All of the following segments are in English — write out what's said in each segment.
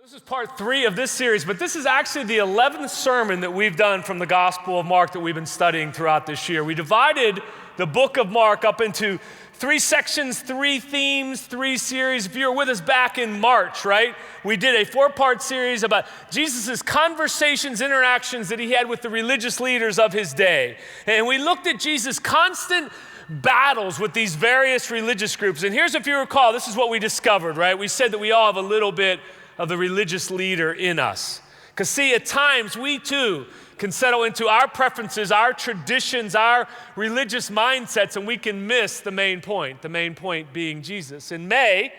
This is part 3 of this series, but this is actually the 11th sermon that we've done from the Gospel of Mark that we've been studying throughout this year. We divided the book of Mark up into 3 sections, 3 themes, 3 series. If you were with us back in March, right, we did a 4-part series about Jesus' conversations, interactions that he had with the religious leaders of his day. And we looked at Jesus' constant battles with these various religious groups. And here's, if you recall, this is what we discovered, right? We said that we all have a little bit of the religious leader in us. Because see, at times we too can settle into our preferences, our traditions, our religious mindsets, and we can miss the main point being Jesus. In May,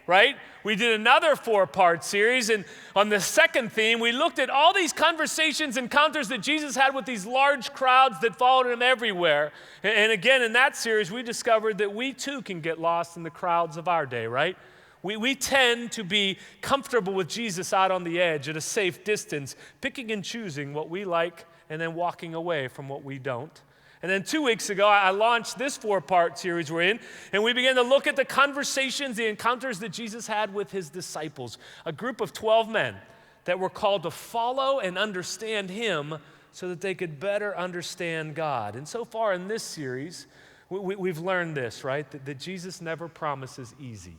right, we did another 4-part series, and on the second theme, we looked at all these conversations, encounters that Jesus had with these large crowds that followed him everywhere. And again, in that series, we discovered that we too can get lost in the crowds of our day, right? We tend to be comfortable with Jesus out on the edge at a safe distance, picking and choosing what we like and then walking away from what we don't. And then 2 weeks ago, I launched this 4-part series we're in, and we began to look at the conversations, the encounters that Jesus had with his disciples, a group of 12 men that were called to follow and understand him so that they could better understand God. And so far in this series, we've learned this, right, that Jesus never promises easy,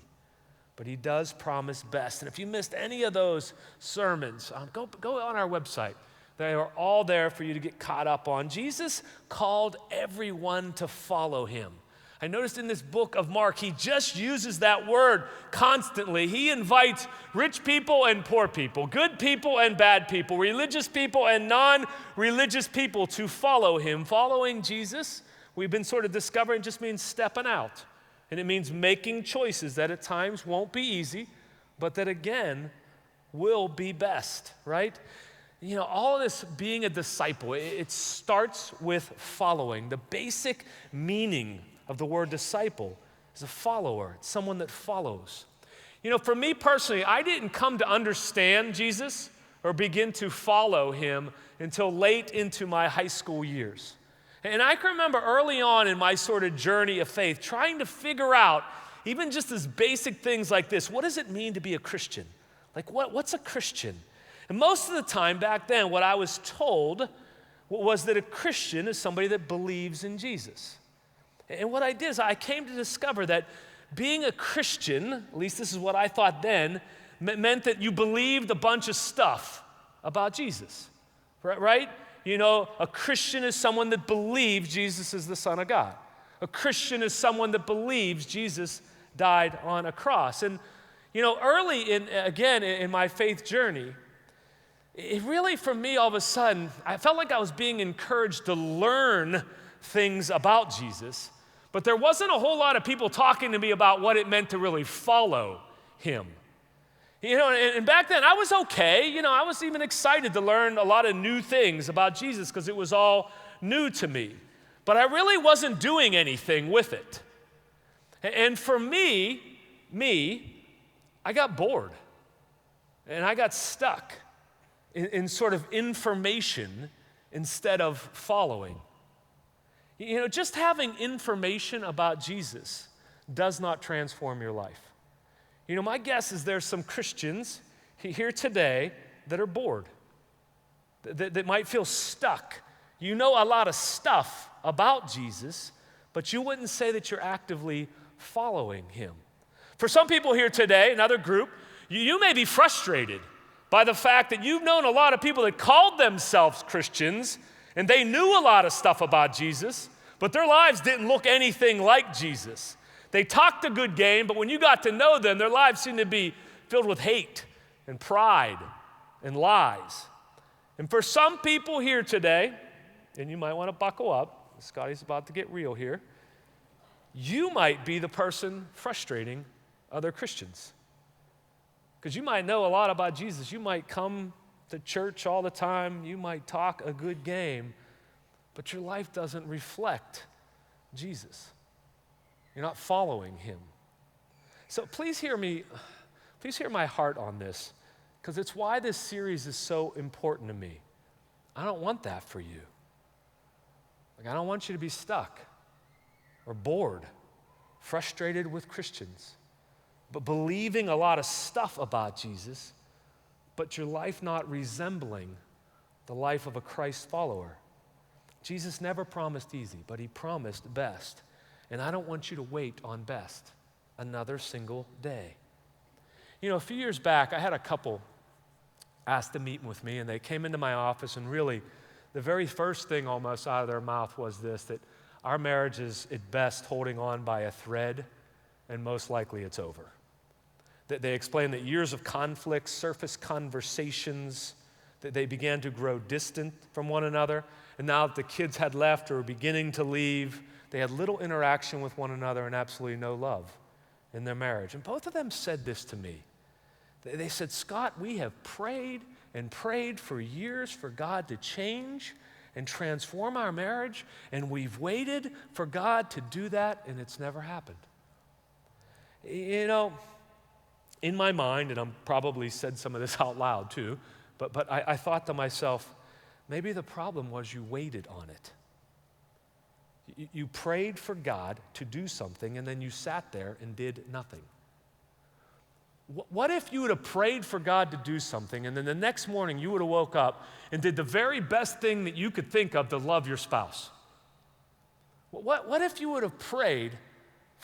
but he does promise best. And if you missed any of those sermons, go on our website. They are all there for you to get caught up on. Jesus called everyone to follow him. I noticed in this book of Mark, he just uses that word constantly. He invites rich people and poor people, good people and bad people, religious people and non-religious people to follow him. Following Jesus, we've been sort of discovering, just means stepping out. And it means making choices that at times won't be easy, but that again will be best, right? You know, all of this being a disciple, it starts with following. The basic meaning of the word disciple is a follower. It's someone that follows. You know, for me personally, I didn't come to understand Jesus or begin to follow him until late into my high school years. And I can remember early on in my sort of journey of faith trying to figure out, even just as basic things like this, what does it mean to be a Christian? Like, what's a Christian? And most of the time back then, what I was told was that a Christian is somebody that believes in Jesus. And what I did is I came to discover that being a Christian, at least this is what I thought then, meant that you believed a bunch of stuff about Jesus, right? You know, a Christian is someone that believes Jesus is the Son of God. A Christian is someone that believes Jesus died on a cross. And, you know, early in my faith journey, it really, for me, all of a sudden, I felt like I was being encouraged to learn things about Jesus, but there wasn't a whole lot of people talking to me about what it meant to really follow him. You know, and back then I was okay. You know, I was even excited to learn a lot of new things about Jesus because it was all new to me. But I really wasn't doing anything with it. And for me, I got bored. And I got stuck in sort of information instead of following. You know, just having information about Jesus does not transform your life. You know, my guess is there's some Christians here today that are bored, that might feel stuck. You know a lot of stuff about Jesus, but you wouldn't say that you're actively following him. For some people here today, another group, you may be frustrated by the fact that you've known a lot of people that called themselves Christians, and they knew a lot of stuff about Jesus, but their lives didn't look anything like Jesus. They talked a good game, but when you got to know them, their lives seemed to be filled with hate and pride and lies. And for some people here today, and you might want to buckle up, Scotty's about to get real here, you might be the person frustrating other Christians. Because you might know a lot about Jesus. You might come to church all the time. You might talk a good game, but your life doesn't reflect Jesus. You're not following him. So please hear my heart on this, because it's why this series is so important to me. I don't want that for you. Like, I don't want you to be stuck or bored, frustrated with Christians, but believing a lot of stuff about Jesus, but your life not resembling the life of a Christ follower. Jesus never promised easy, but he promised best. And I don't want you to wait on best another single day. You know, a few years back, I had a couple ask to meet with me, and they came into my office, and really, the very first thing almost out of their mouth was this, that our marriage is at best holding on by a thread, and most likely it's over. That they explained that years of conflict, surface conversations, that they began to grow distant from one another, and now that the kids had left or were beginning to leave, they had little interaction with one another and absolutely no love in their marriage. And both of them said this to me. They said, Scott, we have prayed and prayed for years for God to change and transform our marriage, and we've waited for God to do that, and it's never happened. You know, in my mind, and I'm probably said some of this out loud too, but I thought to myself, maybe the problem was you waited on it. You prayed for God to do something, and then you sat there and did nothing. What if you would have prayed for God to do something, and then the next morning you would have woke up and did the very best thing that you could think of to love your spouse? What if you would have prayed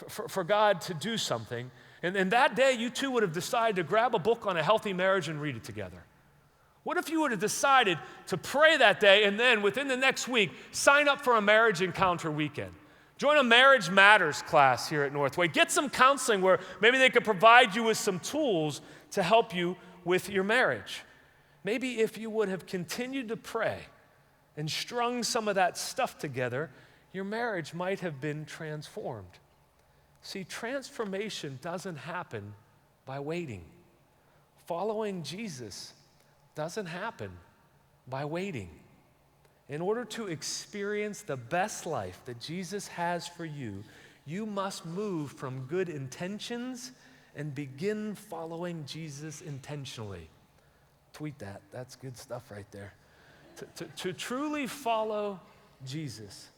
for God to do something, and that day you two would have decided to grab a book on a healthy marriage and read it together? What if you would have decided to pray that day, and then within the next week, sign up for a marriage encounter weekend? Join a Marriage Matters class here at Northway. Get some counseling where maybe they could provide you with some tools to help you with your marriage. Maybe if you would have continued to pray and strung some of that stuff together, your marriage might have been transformed. See, transformation doesn't happen by waiting. Following Jesus doesn't happen by waiting. In order to experience the best life that Jesus has for you, you must move from good intentions and begin following Jesus intentionally. Tweet that. That's good stuff right there. To truly follow Jesus,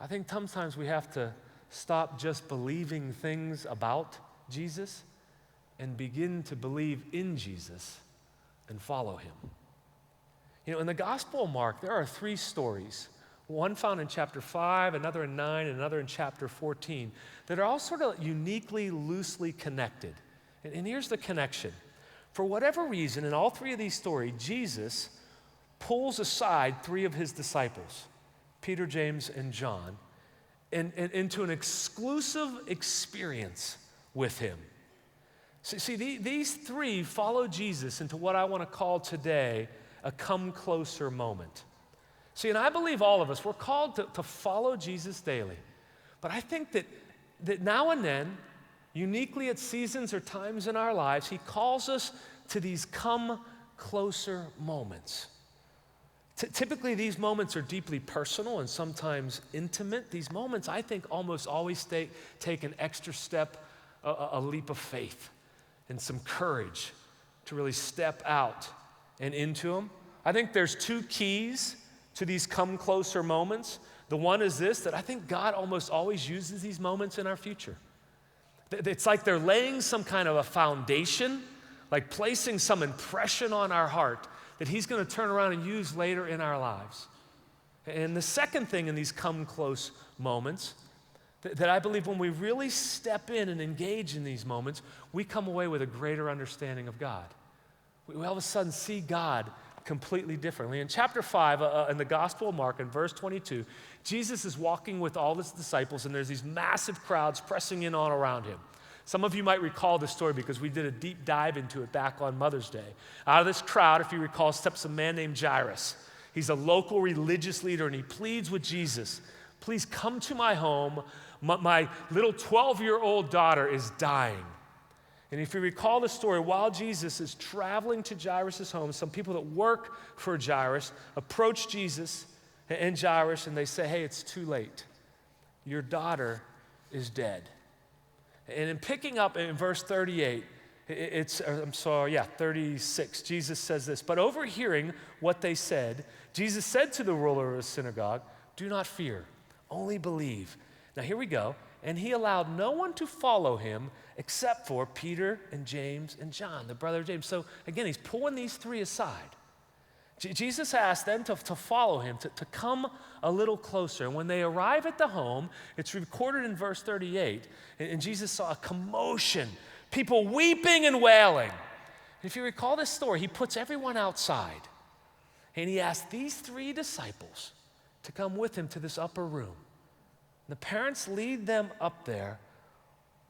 I think sometimes we have to stop just believing things about Jesus and begin to believe in Jesus and follow him. You know, in the Gospel of Mark, there are 3 stories, one found in chapter 5, another in 9, and another in chapter 14, that are all sort of uniquely, loosely connected. And here's the connection. For whatever reason, in all 3 of these stories, Jesus pulls aside 3 of his disciples, Peter, James, and John, and into an exclusive experience with him. See, these 3 follow Jesus into what I want to call today a come closer moment. See, and I believe all of us, we're called to follow Jesus daily. But I think that now and then, uniquely at seasons or times in our lives, he calls us to these come closer moments. Typically, these moments are deeply personal and sometimes intimate. These moments, I think, almost always take an extra step, a leap of faith and some courage to really step out and into them. I think there's 2 keys to these come closer moments. The one is this, that I think God almost always uses these moments in our future. It's like they're laying some kind of a foundation, like placing some impression on our heart that he's going to turn around and use later in our lives. And the second thing in these come close moments, that I believe when we really step in and engage in these moments, we come away with a greater understanding of God. We all of a sudden see God completely differently. In chapter 5, in the Gospel of Mark, in verse 22, Jesus is walking with all his disciples, and there's these massive crowds pressing in on around him. Some of you might recall this story because we did a deep dive into it back on Mother's Day. Out of this crowd, if you recall, steps a man named Jairus. He's a local religious leader, and he pleads with Jesus, please come to my home. My little 12-year-old daughter is dying. And if you recall the story, while Jesus is traveling to Jairus' home, some people that work for Jairus approach Jesus and Jairus, and they say, hey, it's too late. Your daughter is dead. And in picking up in verse 38, 36, Jesus says this, but overhearing what they said, Jesus said to the ruler of the synagogue, do not fear, only believe. Now here we go. and he allowed no one to follow him except for Peter and James and John, the brother of James. So again, he's pulling these three aside. Jesus asked them to follow him, to come a little closer. And when they arrive at the home, it's recorded in verse 38, and Jesus saw a commotion, people weeping and wailing. And if you recall this story, he puts everyone outside, and he asked these three disciples to come with him to this upper room. And the parents lead them up there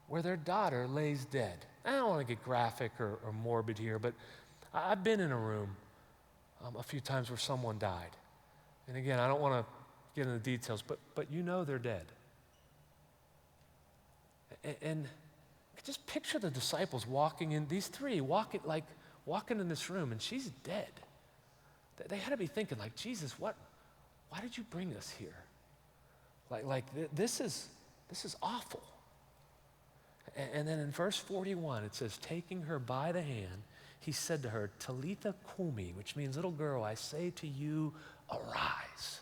where their daughter lays dead. I don't want to get graphic or morbid here, but I've been in a room a few times where someone died. And again, I don't want to get into the details, but you know they're dead. And just picture the disciples walking in, these three walking in this room, and she's dead. They had to be thinking, like, Jesus, why did you bring us here? This is awful. And then in verse 41, it says, taking her by the hand, he said to her, Talitha Kumi, which means, little girl, I say to you, arise.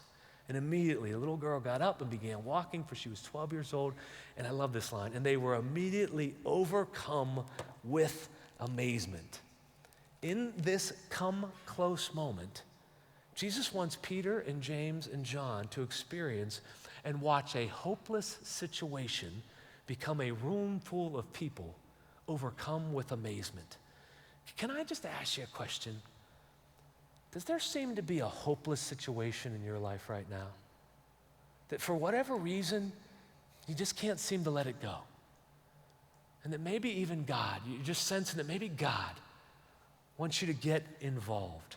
And immediately the little girl got up and began walking, for she was 12 years old. And I love this line. And they were immediately overcome with amazement. In this come close moment, Jesus wants Peter and James and John to experience and watch a hopeless situation become a room full of people overcome with amazement. Can I just ask you a question? Does there seem to be a hopeless situation in your life right now? That for whatever reason, you just can't seem to let it go? And that maybe even God, you're just sensing that maybe God wants you to get involved.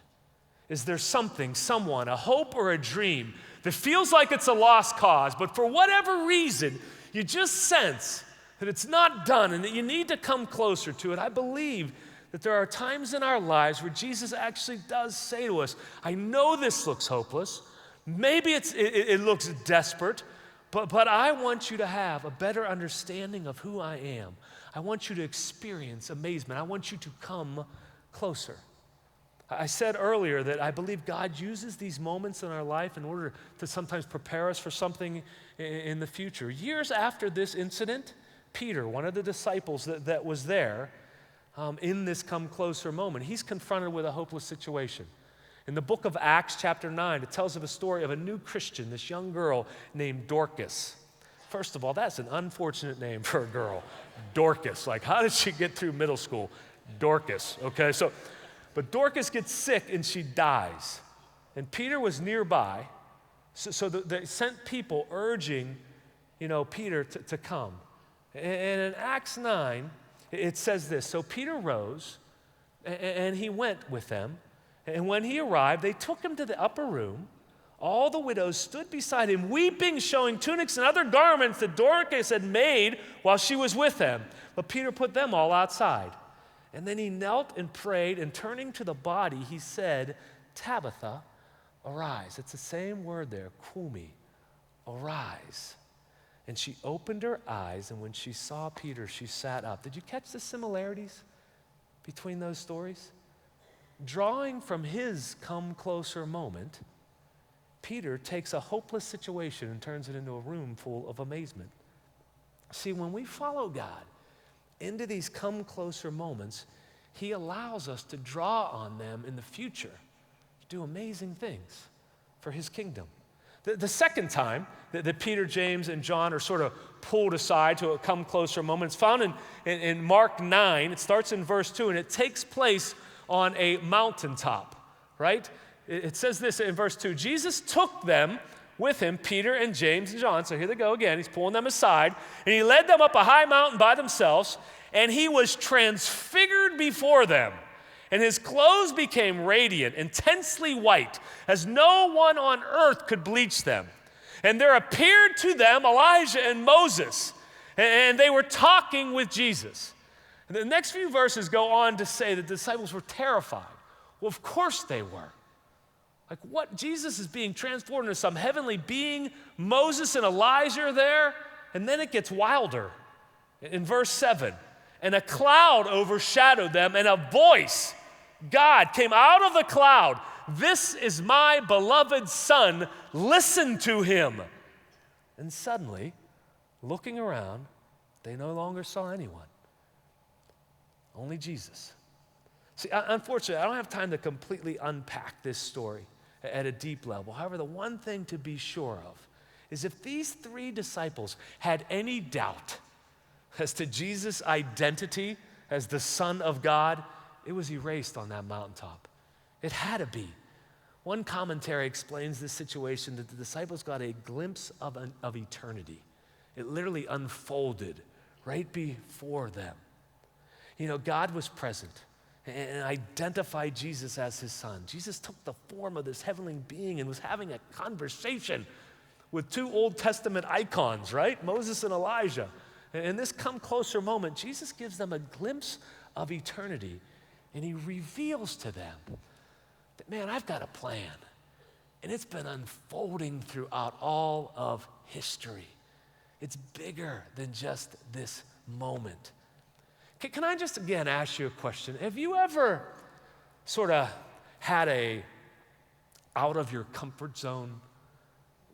Is there something, someone, a hope or a dream that feels like it's a lost cause, but for whatever reason, you just sense that it's not done and that you need to come closer to it? I believe that there are times in our lives where Jesus actually does say to us, I know this looks hopeless. Maybe it looks desperate, but I want you to have a better understanding of who I am. I want you to experience amazement. I want you to come closer. I said earlier that I believe God uses these moments in our life in order to sometimes prepare us for something in the future. Years after this incident, Peter, one of the disciples that was there in this come closer moment, he's confronted with a hopeless situation. In the book of Acts chapter 9, it tells of a story of a new Christian, this young girl named Dorcas. First of all, that's an unfortunate name for a girl, Dorcas. Like, how did she get through middle school? Dorcas, okay? But Dorcas gets sick and she dies. And Peter was nearby, so they sent people urging, Peter to come. And in Acts 9, it says this, so Peter rose and he went with them. And when he arrived, they took him to the upper room. All the widows stood beside him, weeping, showing tunics and other garments that Dorcas had made while she was with them. But Peter put them all outside. And then he knelt and prayed, and turning to the body, he said, Tabitha, arise. It's the same word there, kumi, arise. And she opened her eyes, and when she saw Peter, she sat up. Did you catch the similarities between those stories? Drawing from his come closer moment, Peter takes a hopeless situation and turns it into a room full of amazement. See, when we follow God into these come closer moments, he allows us to draw on them in the future to do amazing things for his kingdom. The second time that Peter, James, and John are sort of pulled aside to a come closer moment, it's found in Mark 9. It starts in verse 2, and it takes place on a mountaintop, right? It says this in verse 2, Jesus took them with him, Peter and James and John. So here they go again. He's pulling them aside, and he led them up a high mountain by themselves, and he was transfigured before them. And his clothes became radiant, intensely white, as no one on earth could bleach them. And there appeared to them Elijah and Moses, and they were talking with Jesus. And the next few verses go on to say that the disciples were terrified. Well, of course they were. Like, what? Jesus is being transformed into some heavenly being. Moses and Elijah are there. And then it gets wilder. In verse 7, and a cloud overshadowed them, and a voice, God, came out of the cloud. This is my beloved Son. Listen to him. And suddenly, Looking around, they no longer saw anyone, only Jesus. See, unfortunately, I don't have time to completely unpack this story at a deep level. However, the one thing to be sure of is if these 3 disciples had any doubt as to Jesus' identity as the Son of God, it was erased on that mountaintop. It had to be. One commentary explains this situation that the disciples got a glimpse of eternity. It literally unfolded right before them. You know, God was present and identified Jesus as his son. Jesus took the form of this heavenly being and was having a conversation with 2 Old Testament icons, right? Moses and Elijah. And in this come closer moment, Jesus gives them a glimpse of eternity, and he reveals to them that, man, I've got a plan, and it's been unfolding throughout all of history. It's bigger than just this moment. Can I just again ask you a question? Have you ever sort of had a out of your comfort zone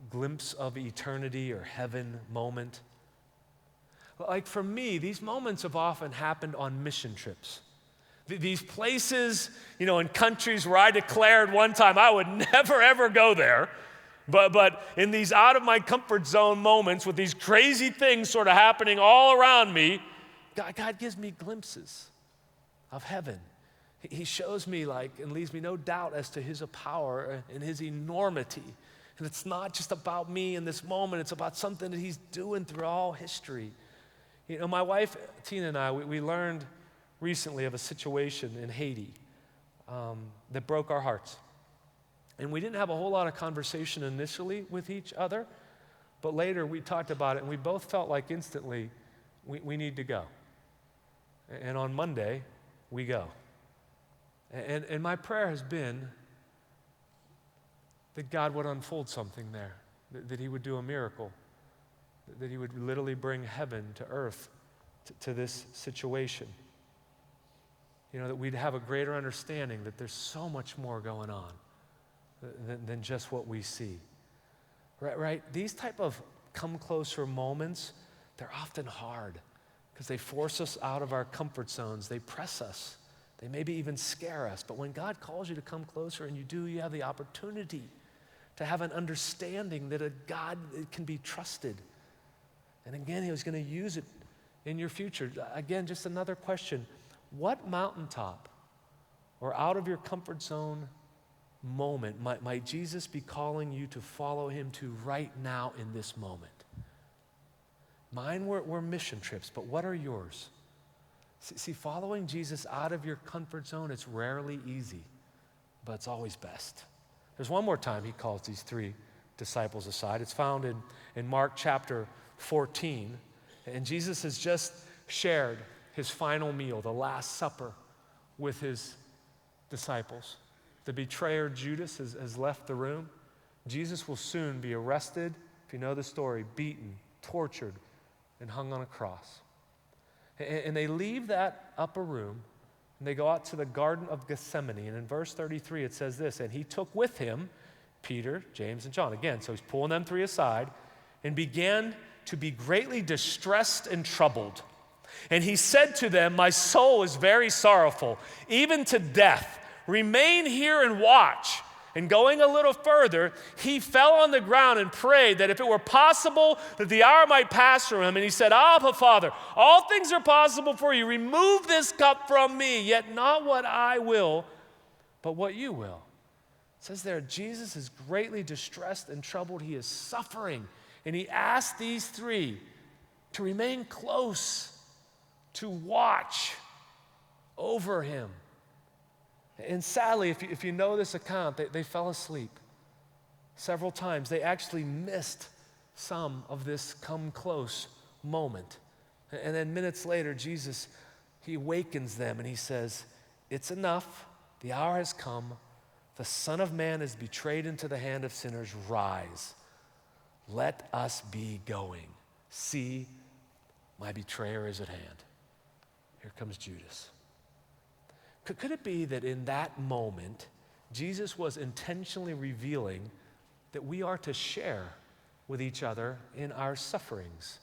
glimpse of eternity or heaven moment? Like for me, these moments have often happened on mission trips. These places, you know, in countries where I declared one time I would never ever go there. But in these out of my comfort zone moments with these crazy things sort of happening all around me, God gives me glimpses of heaven. He shows me and leaves me no doubt as to his power and his enormity. And it's not just about me in this moment, it's about something that he's doing through all history. You know, my wife, Tina, and I, we learned recently of a situation in Haiti that broke our hearts. And we didn't have a whole lot of conversation initially with each other, but later we talked about it, and we both felt like instantly we need to go. And on Monday, we go. And my prayer has been that God would unfold something there, that he would do a miracle, that he would literally bring heaven to earth to this situation. You know, that we'd have a greater understanding that there's so much more going on than just what we see. Right? These type of come closer moments, they're often hard because they force us out of our comfort zones. They press us. They maybe even scare us. But when God calls you to come closer and you do, you have the opportunity to have an understanding that a God can be trusted. And again, he was going to use it in your future. Again, just another question. What mountaintop or out of your comfort zone moment might Jesus be calling you to follow him to right now in this moment? Mine were mission trips, but what are yours? See, following Jesus out of your comfort zone, it's rarely easy, but it's always best. There's one more time he calls these 3 disciples aside. It's found in Mark chapter 14, and Jesus has just shared his final meal, the Last Supper, with his disciples. The betrayer Judas has left the room. Jesus will soon be arrested, if you know the story, beaten, tortured, and hung on a cross. And they leave that upper room, and they go out to the Garden of Gethsemane. And in verse 33, it says this, and he took with him Peter, James, and John. Again, so he's pulling them 3 aside, and began to be greatly distressed and troubled. And he said to them, my soul is very sorrowful, even to death. Remain here and watch. And going a little further, he fell on the ground and prayed that if it were possible, that the hour might pass from him. And he said, Abba, Father, all things are possible for you. Remove this cup from me, yet not what I will, but what you will. It says there, Jesus is greatly distressed and troubled. He is suffering. And he asked these 3 to remain close, to watch over him. And sadly, if you know this account, they fell asleep several times. They actually missed some of this come close moment. And then minutes later, Jesus, he awakens them and he says, it's enough. The hour has come. The Son of Man is betrayed into the hand of sinners. Rise. Let us be going. See, my betrayer is at hand. Here comes Judas. Could it be that in that moment, Jesus was intentionally revealing that we are to share with each other in our sufferings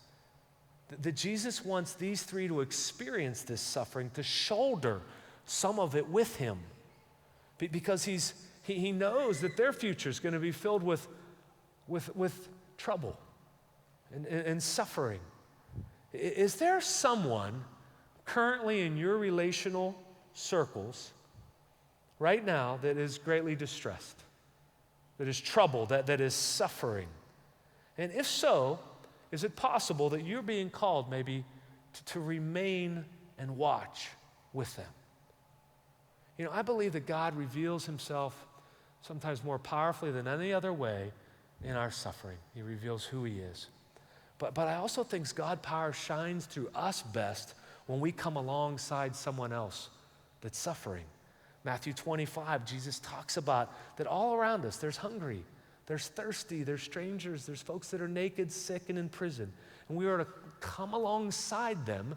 that Jesus wants these three to experience this suffering, to shoulder some of it with him. Because he knows that their future is going to be filled with trouble and suffering. Is there someone currently in your relational circles right now that is greatly distressed, that is troubled, that is suffering? And if so, is it possible that you're being called maybe to remain and watch with them? You know, I believe that God reveals himself sometimes more powerfully than any other way in our suffering. He reveals who he is. But I also think God's power shines through us best when we come alongside someone else that's suffering. Matthew 25, Jesus talks about that all around us, there's hungry, there's thirsty, there's strangers, there's folks that are naked, sick, and in prison. And we are to come alongside them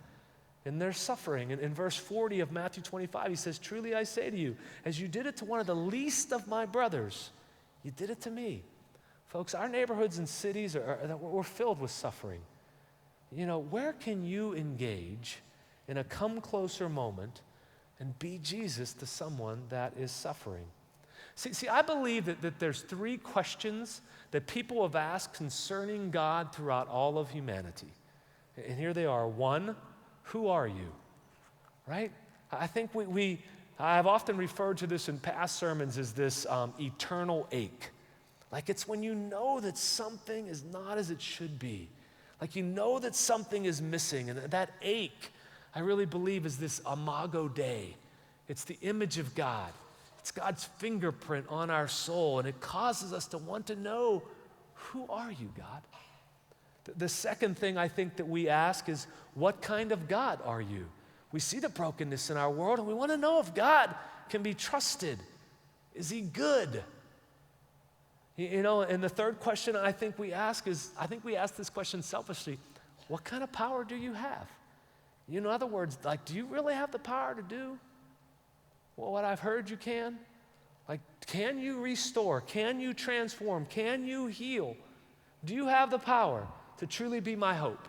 in their suffering. And in verse 40 of Matthew 25, he says, "Truly I say to you, as you did it to one of the least of my brothers, you did it to me." Folks, our neighborhoods and cities we're filled with suffering. You know, where can you engage in a come closer moment and be Jesus to someone that is suffering? See, I believe that there's three questions that people have asked concerning God throughout all of humanity. And here they are. One, who are you? Right? I think I've often referred to this in past sermons as this eternal ache. Like it's when you know that something is not as it should be. Like you know that something is missing. And that ache, I really believe, is this imago Dei. It's the image of God. It's God's fingerprint on our soul. And it causes us to want to know, who are you, God? The second thing I think that we ask is, what kind of God are you? We see the brokenness in our world, and we want to know if God can be trusted. Is he good? You know, and the third question I think we ask this question selfishly: what kind of power do you have? You know, in other words, like, do you really have the power to do what I've heard you can? Like, can you restore? Can you transform? Can you heal? Do you have the power to truly be my hope,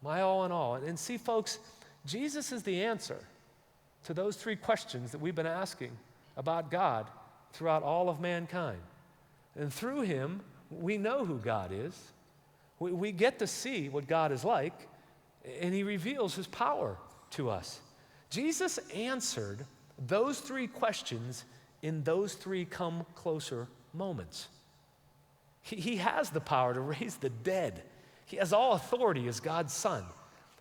my all in all? And see, folks, Jesus is the answer to those three questions that we've been asking about God throughout all of mankind. And through him, we know who God is. We get to see what God is like, and he reveals his power to us. Jesus answered those three questions in those three come closer moments. He has the power to raise the dead. He has all authority as God's Son.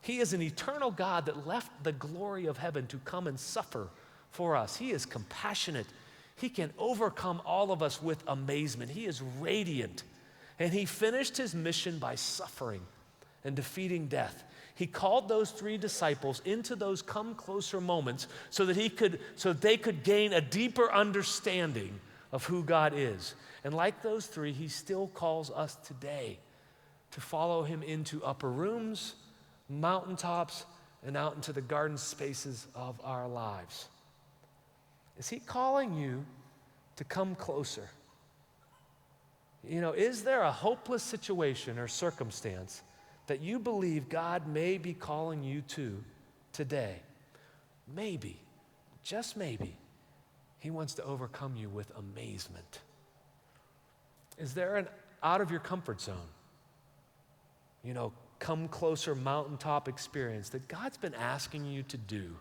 He is an eternal God that left the glory of heaven to come and suffer for us. He is compassionate. He can overcome all of us with amazement. He is radiant. And he finished his mission by suffering and defeating death. He called those three disciples into those come closer moments so that they could gain a deeper understanding of who God is. And like those three, he still calls us today to follow him into upper rooms, mountaintops, and out into the garden spaces of our lives. Is he calling you to come closer? You know, is there a hopeless situation or circumstance that you believe God may be calling you to today? Maybe, just maybe, he wants to overcome you with amazement. Is there an out of your comfort zone, you know, come closer mountaintop experience that God's been asking you to do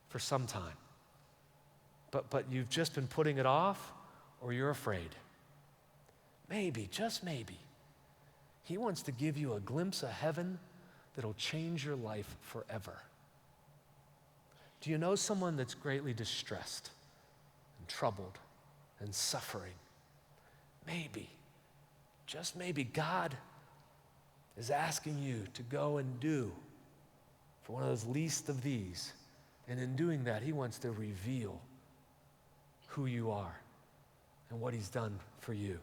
for some time? But you've just been putting it off, or you're afraid. Maybe, just maybe, he wants to give you a glimpse of heaven that'll change your life forever. Do you know someone that's greatly distressed and troubled and suffering? Maybe, just maybe, God is asking you to go and do for one of those least of these. And in doing that, he wants to reveal who you are and what he's done for you.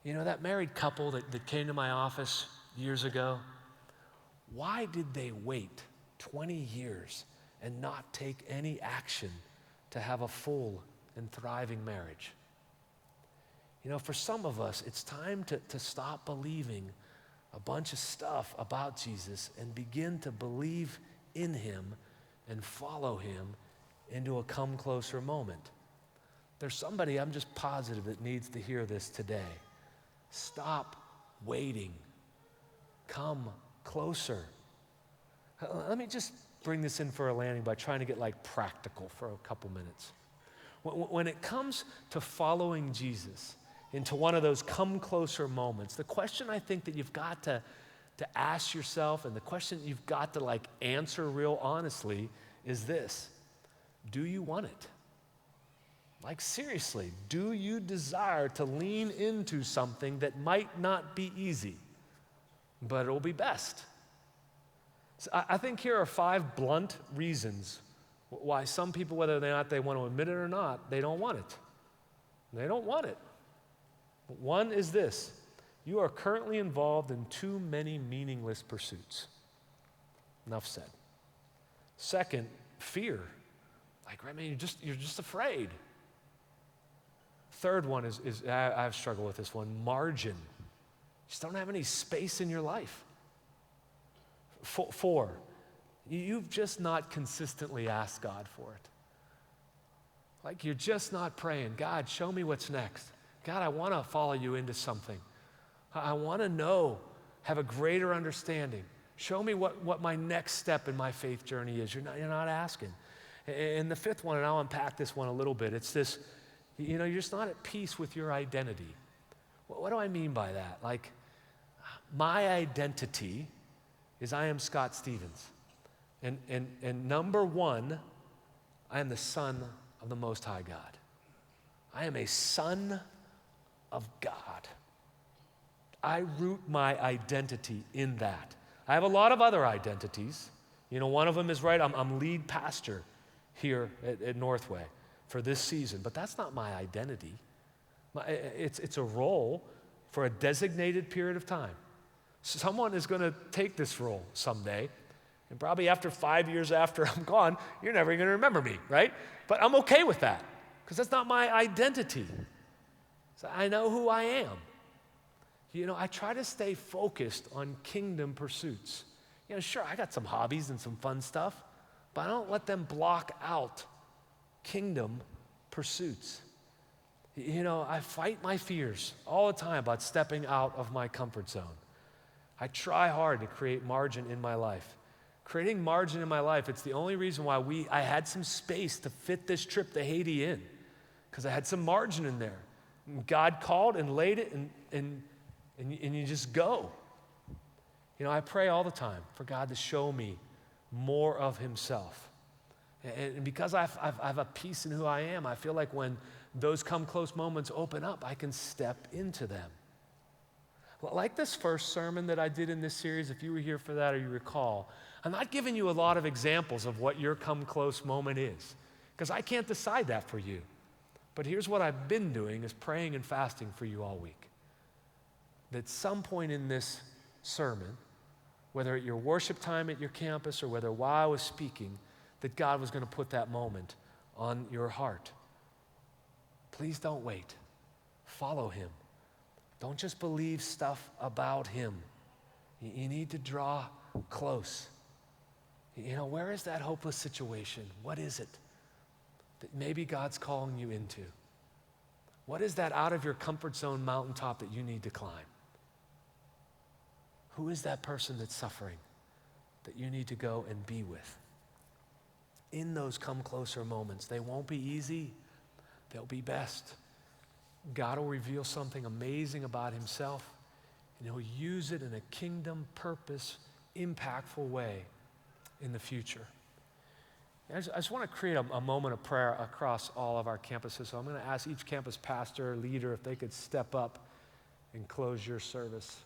You know, that married couple that came to my office years ago, why did they wait 20 years and not take any action to have a full and thriving marriage? You know, for some of us, it's time to stop believing a bunch of stuff about Jesus and begin to believe in him and follow him into a come closer moment. There's somebody, I'm just positive, that needs to hear this today. Stop waiting. Come closer. Let me just bring this in for a landing by trying to get practical for a couple minutes. When it comes to following Jesus into one of those come closer moments, the question I think that you've got to ask yourself, and the question you've got to answer real honestly, is this: do you want it? Seriously, do you desire to lean into something that might not be easy, but it'll be best? So I think here are 5 blunt reasons why some people, whether or not they want to admit it or not, they don't want it. They don't want it. One is this: you are currently involved in too many meaningless pursuits. Enough said. Second, fear. You're just afraid. Third one is I've struggled with this one: margin. You just don't have any space in your life. 4, you've just not consistently asked God for it. You're just not praying, God, show me what's next. God, I want to follow you into something. I want to know, have a greater understanding. Show me what my next step in my faith journey is. You're not asking. And the 5th one, and I'll unpack this one a little bit, it's this: you're just not at peace with your identity. What do I mean by that? My identity is I am Scott Stevens. And number 1, I am the Son of the Most High God. I am a son of God. I root my identity in that. I have a lot of other identities. One of them is I'm lead pastor here at Northway for this season, but that's not my identity. It's a role for a designated period of time. Someone is going to take this role someday, and probably after 5 years after I'm gone, you're never going to remember me, right? But I'm okay with that, because that's not my identity. So I know who I am. I try to stay focused on kingdom pursuits. Sure, I got some hobbies and some fun stuff, but I don't let them block out kingdom pursuits. I fight my fears all the time about stepping out of my comfort zone. I try hard to create margin in my life. Creating margin in my life, it's the only reason why I had some space to fit this trip to Haiti in, because I had some margin in there. And God called and laid it, and you just go. I pray all the time for God to show me more of himself. And because I have a peace in who I am, I feel like when those come close moments open up, I can step into them. Like this first sermon that I did in this series, if you were here for that or you recall, I'm not giving you a lot of examples of what your come close moment is, because I can't decide that for you. But here's what I've been doing, is praying and fasting for you all week. That at some point in this sermon, whether at your worship time at your campus or whether while I was speaking, that God was going to put that moment on your heart. Please don't wait. Follow him. Don't just believe stuff about him. You need to draw close. Where is that hopeless situation? What is it that maybe God's calling you into? What is that out of your comfort zone mountaintop that you need to climb? Who is that person that's suffering that you need to go and be with? In those come closer moments, they won't be easy. They'll be best. God will reveal something amazing about himself, and he'll use it in a kingdom purpose, impactful way in the future. I just want to create a moment of prayer across all of our campuses. So I'm going to ask each campus pastor or leader if they could step up and close your service.